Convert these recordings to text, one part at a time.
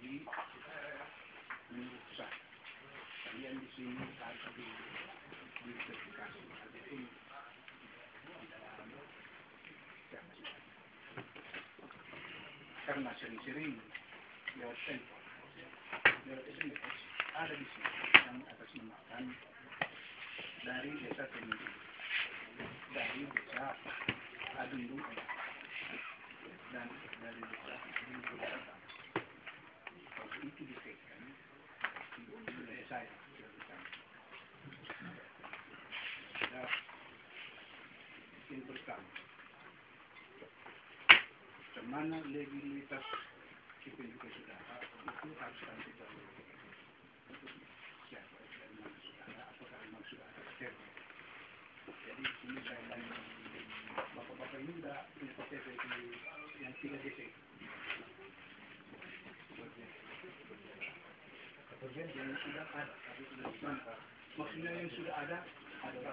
Jadi menurut saya kalian di sini harus diverifikasi itu karena sering-sering lewat telepon, lewat SMS ada di sini yang atas namakan dari desa Tenggiri, dari desa Adundung dan dari desa Adundung. Kalau itu ditekan di wilayah saya, yang pertama, bagaimana legalitas kependudukan saudara itu harus kami tahu. Siapa dari mana saudara, apakah memang saudara KTP. Jadi di sini saya tanya, bapak-bapak ini sudah punya KTP yang 3 DC. Yang sudah ada, tapi sudah disangka. Maksudnya yang sudah ada adalah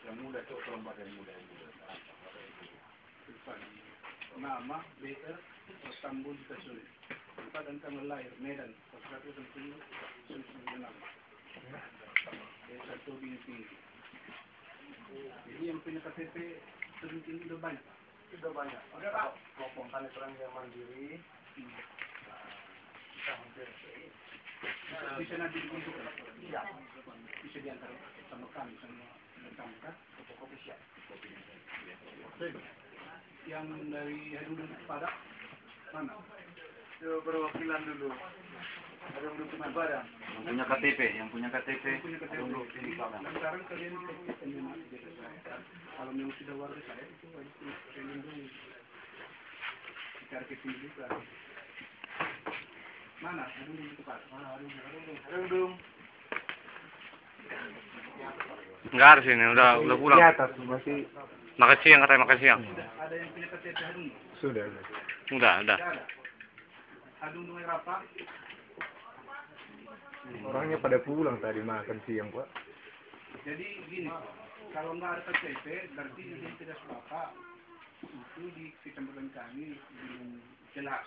yang muda itu kelompok yang muda nama BR Istanbul Tersebut tempat dan tanggal lahir Medan 196 desa Tobing Tinggi. Jadi yang punya KTP Tobing Tinggi sudah banyak. Udah Pak. Kelompok tani perang yang mandiri. Kita hampir bisa nanti dibentukkan. Iya. Bisa diantar sama kami sama mereka kopi siap. Yang dari Hadudun kepada mana? Perwakilan dulu. Ada yang duduk kepada. Yang punya KTP. Dulu ini kawan. Sekarang kalian penyemang desa saya. Kalau memang sudah warga saya itu wajib melindungi. Secara kependudukan. Mana? Hadudun kepada. Hadudun. Enggak harus ini, udah pulang. Di atas masih. Makan siang katanya, makan siang. Ada yang punya KTP Hadudun? Sudah. Udah. Hadudun apa? Orangnya pada pulang tadi makan siang, Pak. Jadi gini, kalau nggak ada KTP, berarti identitas Bapak itu di kecamatan kami belum jelas.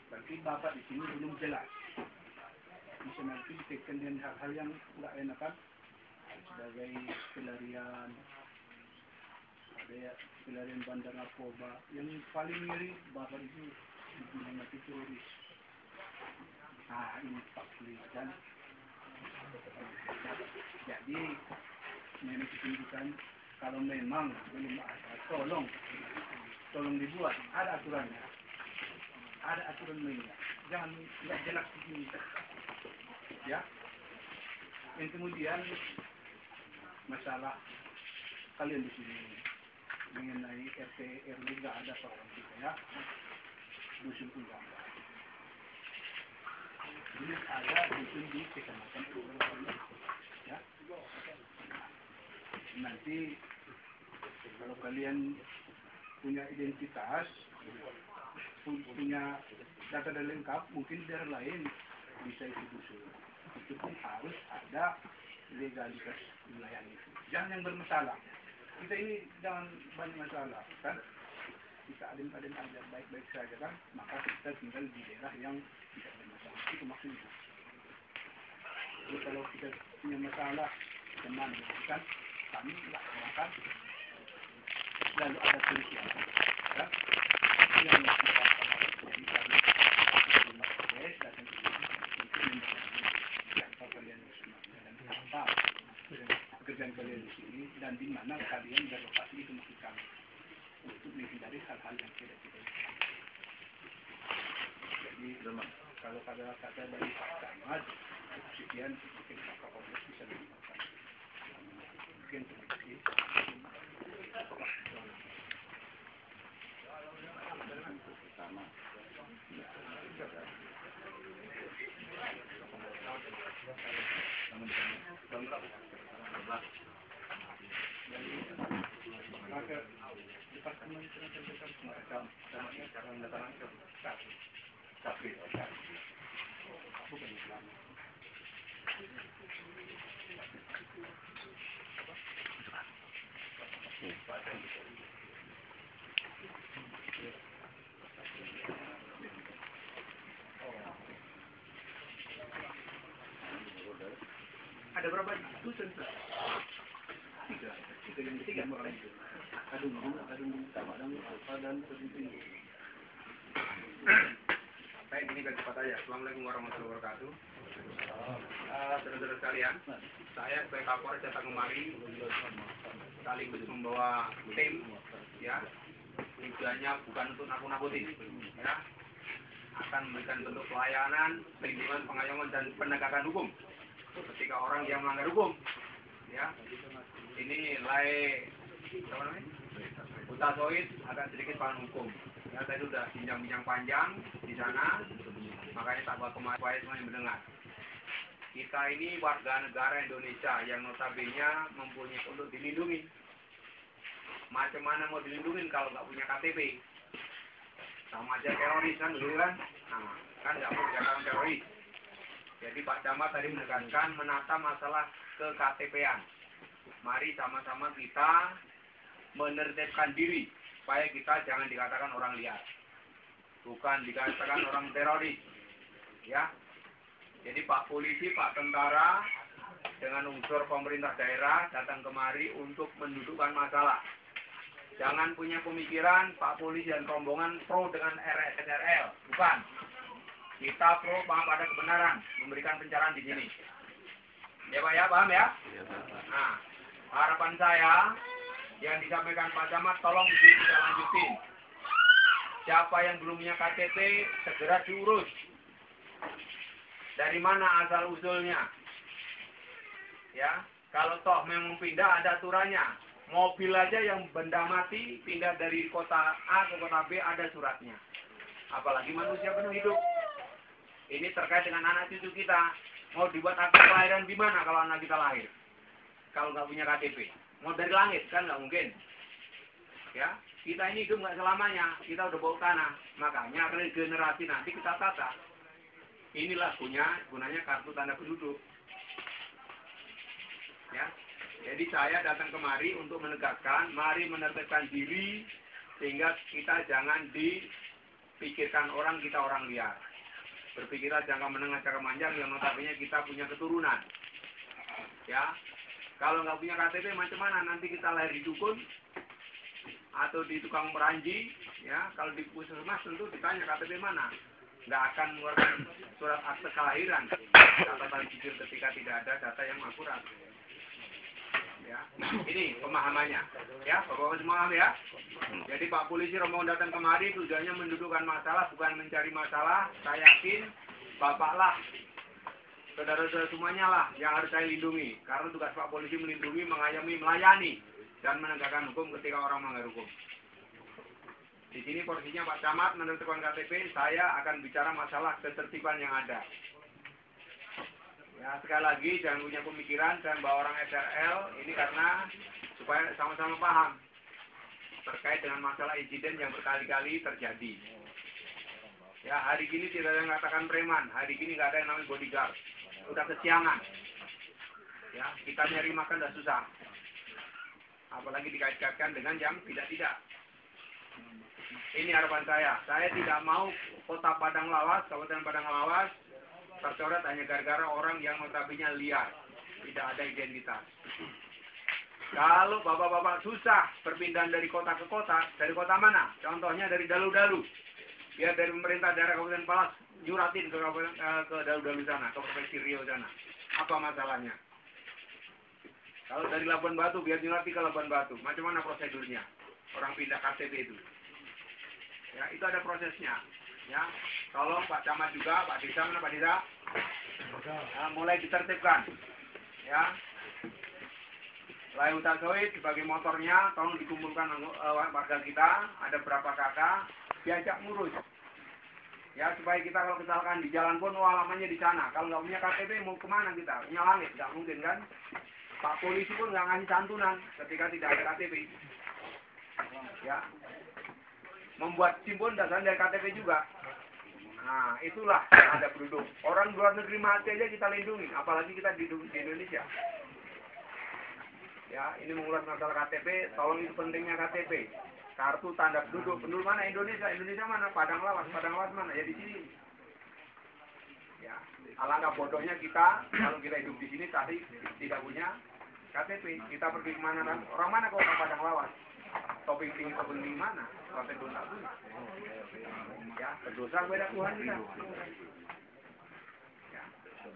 Berarti Bapak di sini belum jelas. Bisa nanti ditekan dengan hal-hal yang nggak enak kan? Sebagai pelarian, ada ya pelarian bandar narkoba. Yang paling mirip Bapak itu dibilang mati teroris. Nah ini Pak Polisian. Jadi memang kependudukan kalau memang belum ada, tolong dibuat. Ada aturannya, ada aturan mainnya. Jangan nggak jelas begini. Ya. Yang kemudian masalah kalian di sini mengenai RT RW nggak ada orang kita ya. Dusun pun nggak ada. Ini ada dusun di kecamatan ya. Nanti kalau kalian punya identitas, punya data lengkap, mungkin daerah lain bisa itu dusun. Itu pun harus ada legalitas wilayah itu. Jangan yang bermasalah. Kita ini jangan banyak masalah, kan? Kita adem-adem aja, baik-baik saja kan? Maka kita tinggal di daerah yang tidak bermasalah. Itu maksudnya. Jadi kalau kita punya masalah, teman, kan? Kami laksanakan. Lalu ada solusi apa? Kan? Yang kita jadi kami datang ke sini siapa kalian di sini dan apa pekerjaan kalian di sini dan di mana kalian berlokasi itu maksud kami untuk menghindari hal-hal yang tidak kita inginkan. Jadi kalau kata dari Pak Camat sekian mungkin Pak Kapolres bisa menggunakan mungkin terima pertama Departemen Pendidikan cara mendatangkan kafir. Bukan Islam. Ada berapa dusun? Tiga orang itu. Baik, ini cepat aja. Assalamualaikum warahmatullahi wabarakatuh. Saudara-saudara sekalian, saya sebagai Kapolres datang kemari sekaligus membawa tim, ya. Tujuannya bukan untuk nakut-nakutin, ya. Akan memberikan bentuk pelayanan, perlindungan, pengayoman dan penegakan hukum ketika orang yang melanggar hukum, ya. Ini Utasoid akan sedikit paham hukum. Ya, saya sudah bincang-bincang panjang di sana, makanya tak buat kemarin supaya semuanya mendengar. Kita ini warga negara Indonesia yang notabene mempunyai untuk dilindungi. Macam mana mau dilindungi kalau nggak punya KTP? Sama aja teroris kan, dulu kan? Nah, kan nggak mau dikatakan teroris. Jadi Pak Camat tadi menekankan menata masalah ke-KTP-an. Mari sama-sama kita menertibkan diri supaya kita jangan dikatakan orang liar, bukan dikatakan orang teroris, ya. Jadi Pak Polisi, Pak Tentara dengan unsur pemerintah daerah datang kemari untuk mendudukkan masalah. Jangan punya pemikiran Pak Polisi dan rombongan pro dengan SRL, bukan. Kita pro pada kebenaran, memberikan pencerahan di sini. Ya Pak ya, paham ya? Nah, harapan saya yang disampaikan Pak Camat tolong bisa lanjutin. Siapa yang belum punya KTP segera diurus. Dari mana asal usulnya? Ya, kalau toh memang pindah ada aturannya. Mobil aja yang benda mati pindah dari kota A ke kota B ada suratnya. Apalagi manusia penuh hidup. Ini terkait dengan anak cucu kita. Mau dibuat akte kelahiran di mana kalau anak kita lahir? Kalau nggak punya KTP. Mau dari langit kan nggak mungkin, ya. Kita ini hidup nggak selamanya, kita udah bau tanah, makanya regenerasi nanti kita tata. Inilah gunanya kartu tanda penduduk, ya. Jadi saya datang kemari untuk menegakkan, mari menertibkan diri sehingga kita jangan dipikirkan orang kita orang liar. Berpikirlah jangka menengah jangka panjang yang notabene kita punya keturunan, ya. Kalau nggak punya KTP macam mana? Nanti kita lahir di dukun atau di tukang peranji, ya. Kalau di puskesmas tentu ditanya KTP mana. Nggak akan mengeluarkan surat akte kelahiran, catatan sipil ketika tidak ada data yang akurat. Ya, ini pemahamannya. Ya, Bapak semua paham ya. Jadi Pak Polisi rombongan datang kemari tujuannya mendudukkan masalah, bukan mencari masalah. Saya yakin Bapaklah, saudara-saudara semuanya lah yang harus saya lindungi. Karena tugas Pak Polisi melindungi, mengayomi, melayani, dan menegakkan hukum ketika orang melanggar hukum. Di sini posisinya Pak Camat menentukan KTP, saya akan bicara masalah ketertiban yang ada. Ya, sekali lagi jangan punya pemikiran dan bawa orang SRL ini karena supaya sama-sama paham terkait dengan masalah insiden yang berkali-kali terjadi. Ya, hari ini tidak ada yang mengatakan preman, hari ini nggak ada yang namanya bodyguard. Udah kesiangan. Ya, kita nyari makan udah susah. Apalagi dikait-kaitkan dengan yang tidak-tidak. Ini harapan saya. Saya tidak mau kota Padang Lawas, Kabupaten Padang Lawas tercoret hanya gara-gara orang yang notabene liar. Tidak ada identitas. Kalau bapak-bapak susah perpindahan dari kota ke kota, dari kota mana? Contohnya dari Dalu-Dalu. Ya, dari pemerintah daerah Kabupaten Palas nyuratin ke Dalu-Dalu sana, ke Provinsi Riau sana. Apa masalahnya? Kalau dari Labuan Batu, biar nyurati ke Labuan Batu. Macam mana prosedurnya? Orang pindah KTP itu. Ya, itu ada prosesnya. Ya, tolong Pak Camat juga, Pak Desa, mana Pak Desa? Mulai ditertibkan. Ya. Layu Utasoid sebagai motornya, tolong dikumpulkan warga kita, ada berapa kakak, diajak ngurus. Ya, supaya kita kalau kecelakaan di jalan pun, alamannya di sana. Kalau nggak punya KTP, mau kemana kita? Punya langit, nggak mungkin kan? Pak Polisi pun nggak ngasih santunan ketika tidak ada KTP. Ya. membuat simbol dasar dari KTP juga. Nah, itulah yang ada penduduk. Orang luar negeri mati aja kita lindungi, apalagi kita di Indonesia. Ya, ini mengulas masalah KTP, tolong itu pentingnya KTP. Kartu tanda penduduk. Penduduk mana Indonesia? Indonesia mana? Padang Lawas mana? Ya di sini. Ya, alangkah bodohnya kita kalau kita hidup di sini tadi tidak punya KTP. Kita pergi kemana kan? Orang mana kok orang Padang Lawas? Topeng tinggi mana? KTP tak punya. Ya, berdosa kepada Tuhan kita. Ya.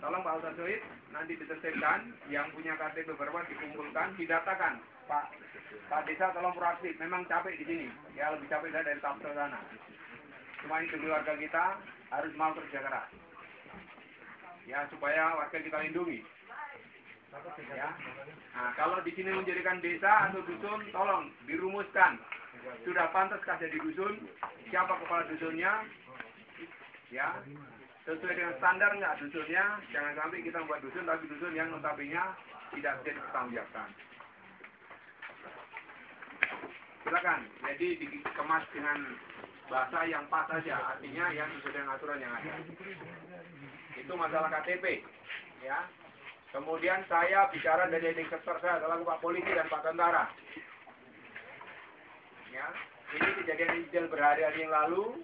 Tolong Pak Ustaz Soid nanti ditertibkan yang punya KTP beberapa dikumpulkan, didatakan. Pak Desa tolong proaktif. Memang capek di sini. Ya lebih capek dari Tapsel sana. Cuma ini demi warga kita harus mau kerja keras. Ya supaya warga kita lindungi. Ya. Nah, kalau di sini menjadikan desa atau dusun, tolong dirumuskan. Sudah pantaskah jadi dusun? Siapa kepala dusunnya? Ya, sesuai dengan standar nggak dusunnya? Jangan sampai kita membuat dusun, tapi dusun yang notabene tidak bisa dipertanggungjawabkan. Silakan. Jadi dikemas dengan bahasa yang pas saja, artinya yang sesuai dengan aturan yang ada. Itu masalah KTP. Ya. Kemudian saya bicara dari leading sector saya selaku Pak Polisi dan Pak Tentara. Ya, ini kejadian berhari-hari yang lalu.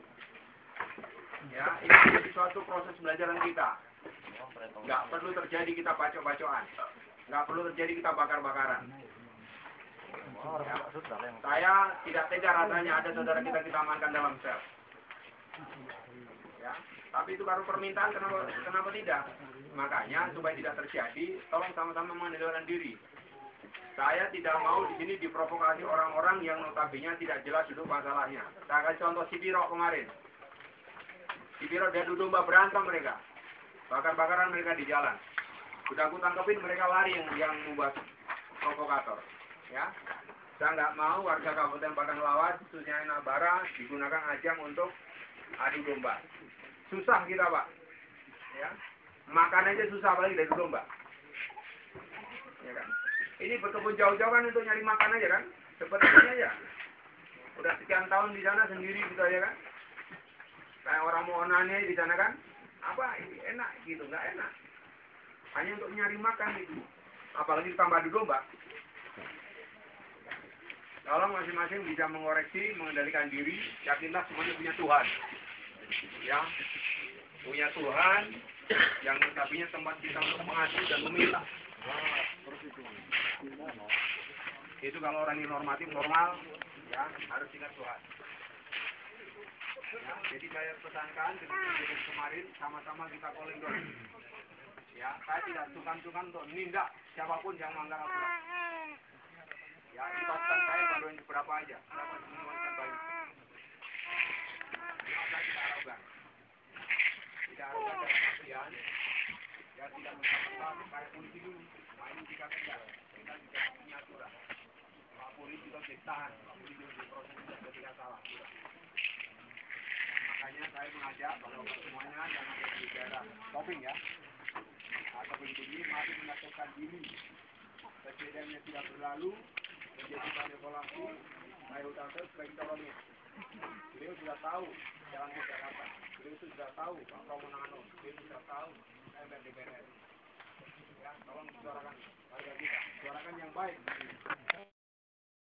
Ya, ini menjadi suatu proses pembelajaran kita. Nggak perlu terjadi kita bacok-bacokan. Nggak perlu terjadi kita bakar-bakaran. Ya. Saya tidak tega rasanya ada saudara kita amankan dalam sel. Ya, tapi itu baru permintaan, kenapa tidak? Makanya supaya tidak terjadi, tolong sama-sama mengendalikan diri. Saya tidak mau di sini diprovokasi orang-orang yang notabene tidak jelas duduk masalahnya. Saya kasih contoh Sibiro kemarin. Sibiro dia duduk domba berantem mereka. Bakar-bakaran mereka di jalan. Sudah aku tangkepin mereka lari yang membuat provokator. Ya. Saya nggak mau warga Kabupaten Padang Lawas, khususnya Nabara, digunakan ajang untuk adu domba. Susah kita, Pak. Ya. Makan aja susah, apalagi dari domba. Ya kan? Ini berkebun jauh-jauh kan untuk nyari makan aja kan? Seperti ini aja. Udah sekian tahun di sana sendiri gitu aja kan? Kayak orang mau onane di sana kan? Apa ini enak gitu? Nggak enak. Hanya untuk nyari makan gitu. Apalagi tambah adu domba. Tolong masing-masing bisa mengoreksi, mengendalikan diri. Yakinlah semuanya punya Tuhan. Ya, punya Tuhan yang notabene tempat kita untuk mengadu dan meminta. Itu kalau orang yang normatif, normal, ya harus ingat Tuhan. Ya, jadi saya pesankan dengan kejadian kemarin, sama-sama kita calling down. Ya, saya tidak sungkan-sungkan untuk menindak siapapun yang melanggar aturan. Ya, libatkan saya baru yang berapa aja, berapa menguatkan baik. Kita tidak arogan. Tidak arogan dalam artian, ya tidak mencapai kayak polisi dulu. Nah, ini kita tidak punya aturan. Pak polisi juga ditahan, Pak polisi juga diproses juga tidak salah. Makanya saya mengajak bahwa semuanya yang ada di daerah Topeng ya, atau begini masih melakukan diri. Kejadiannya sudah berlalu, menjadikan evaluasi, saya utamakan supaya kita tolongnya. Beliau sudah tahu jalan ke Jakarta, beliau sudah tahu Pak Pramono, beliau sudah tahu MPR DPR. Ya, tolong suarakan warga kita, suarakan yang baik.